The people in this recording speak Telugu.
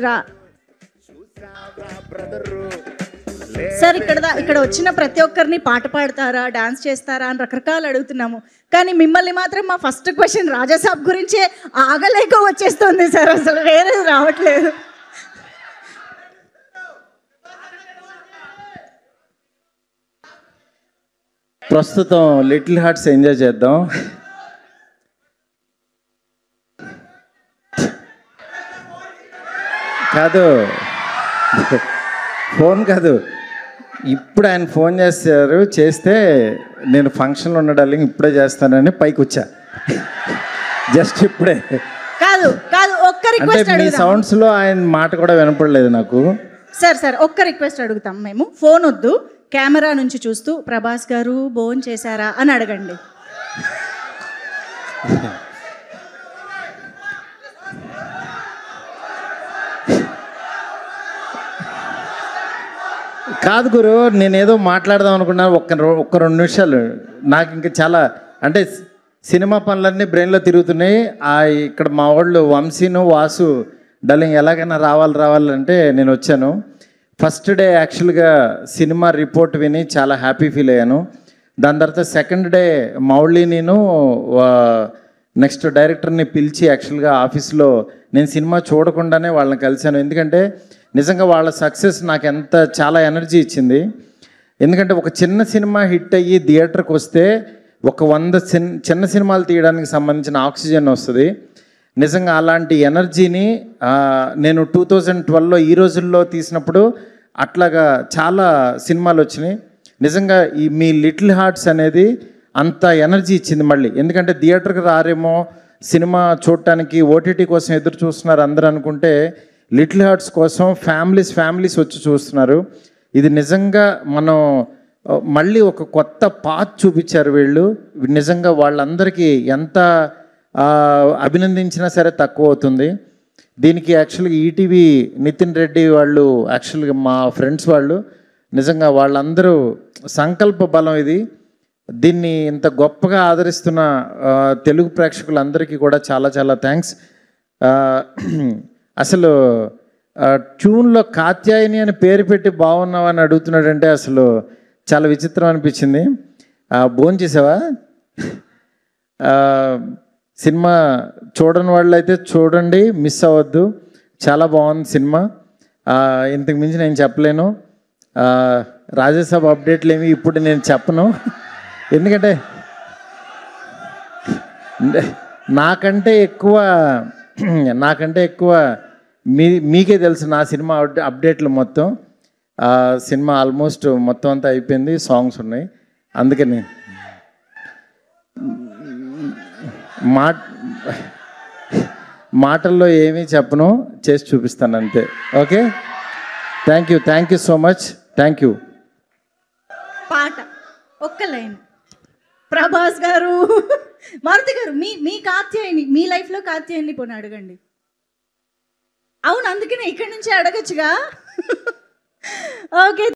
రా సార్ ఇక్కడ వచ్చిన ప్రతి ఒక్కరిని పాట పాడతారా, డాన్స్ చేస్తారా అని రకరకాలు అడుగుతున్నాము. కానీ మిమ్మల్ని మాత్రం మా ఫస్ట్ క్వశ్చన్ రాజాసాబ్ గురించే ఆగలేక వచ్చేస్తుంది సార్, అసలు వేరే రావట్లేదు. ప్రస్తుతం లిటిల్ హార్ట్స్ ఎంజాయ్ చేద్దాం. కాదు, ఫోన్ కాదు, ఇప్పుడు ఆయన ఫోన్ చేస్తే నేను ఫంక్షన్లో ఉండడాలి ఇప్పుడే చేస్తానని పైకి వచ్చా. జస్ట్ ఇప్పుడే కాదు కాదు ఒక్క రిక్వెస్ట్ మీ సౌండ్స్లో ఆయన మాట కూడా వినపడలేదు నాకు. సార్ ఒక్క రిక్వెస్ట్ అడుగుతాం మేము. ఫోన్ వద్దు, కెమెరా నుంచి చూస్తూ ప్రభాస్ గారు భోజనం చేశారా అని అడగండి. కాదు గురు, నేనేదో మాట్లాడదాం అనుకున్నాను. ఒక్క 2 నిమిషాలు. నాకు ఇంకా చాలా అంటే సినిమా పనులన్నీ బ్రెయిన్లో తిరుగుతున్నాయి. ఇక్కడ మా వాళ్ళు వంశీను వాసు డల్లింగ్ ఎలాగైనా రావాలంటే నేను వచ్చాను. ఫస్ట్ డే యాక్చువల్గా సినిమా రిపోర్ట్ విని చాలా హ్యాపీ ఫీల్ అయ్యాను. దాని తర్వాత సెకండ్ డే మౌళి నేను నెక్స్ట్ డైరెక్టర్ని పిలిచి యాక్చువల్గా ఆఫీస్లో నేను సినిమా చూడకుండానే వాళ్ళని కలిశాను. ఎందుకంటే నిజంగా వాళ్ళ సక్సెస్ నాకు చాలా ఎనర్జీ ఇచ్చింది. ఎందుకంటే ఒక చిన్న సినిమా హిట్ అయ్యి థియేటర్కి వస్తే ఒక 100 చిన్న సినిమాలు తీయడానికి సంబంధించిన ఆక్సిజన్ వస్తుంది. నిజంగా అలాంటి ఎనర్జీని నేను 2012లో ఈ రోజుల్లో తీసినప్పుడు అట్లాగా చాలా సినిమాలు వచ్చినాయి. నిజంగా మీ లిటిల్ హార్ట్స్ అనేది అంత ఎనర్జీ ఇచ్చింది మళ్ళీ. ఎందుకంటే థియేటర్కి రారేమో, సినిమా చూడటానికి ఓటీటీ కోసం ఎదురు చూస్తున్నారు అందరూ అనుకుంటే లిటిల్ హార్ట్స్ కోసం ఫ్యామిలీస్ వచ్చి చూస్తున్నారు. ఇది నిజంగా మనం మళ్ళీ ఒక కొత్త పాత్ చూపించారు వీళ్ళు. నిజంగా వాళ్ళందరికీ ఎంత అభినందించినా సరే తక్కువ అవుతుంది. దీనికి యాక్చువల్గా ఈటీవీ నితిన్ రెడ్డి వాళ్ళు యాక్చువల్గా మా ఫ్రెండ్స్ వాళ్ళు నిజంగా వాళ్ళందరూ సంకల్ప బలం ఇది. దీన్ని ఇంత గొప్పగా ఆదరిస్తున్న తెలుగు ప్రేక్షకులందరికీ కూడా చాలా చాలా థ్యాంక్స్. అసలు ట్యూన్లో కాత్యాయని అని పేరు పెట్టి బాగున్నావు అని అడుగుతున్నాడంటే అసలు చాలా విచిత్రం అనిపించింది. భోజనం చేసావా? సినిమా చూడని వాళ్ళు అయితే చూడండి, మిస్ అవ్వద్దు. చాలా బాగుంది సినిమా. ఇంతకు మించి నేను చెప్పలేను. రాజాసాబ్ అప్డేట్లు ఏమి ఇప్పుడు నేను చెప్పను. ఎందుకంటే నాకంటే ఎక్కువ మీకే తెలుసు నా సినిమా అప్డేట్లు మొత్తం. సినిమా ఆల్మోస్ట్ మొత్తం అంతా అయిపోయింది, సాంగ్స్ ఉన్నాయి. అందుకని మాటల్లో ఏమీ చెప్పను, చేసి చూపిస్తాను అంతే. Okay, thank you so much. Thank you. పాట ఒక్క లైన్ ప్రభాస్ గారు, మారుతి గారు, మీ కాత్యాయని, మీ లైఫ్లో కాత్యాయని పోనీ అడగండి. అవును, అందుకనే ఇక్కడి నుంచి అడగచ్చుగా. ఓకే.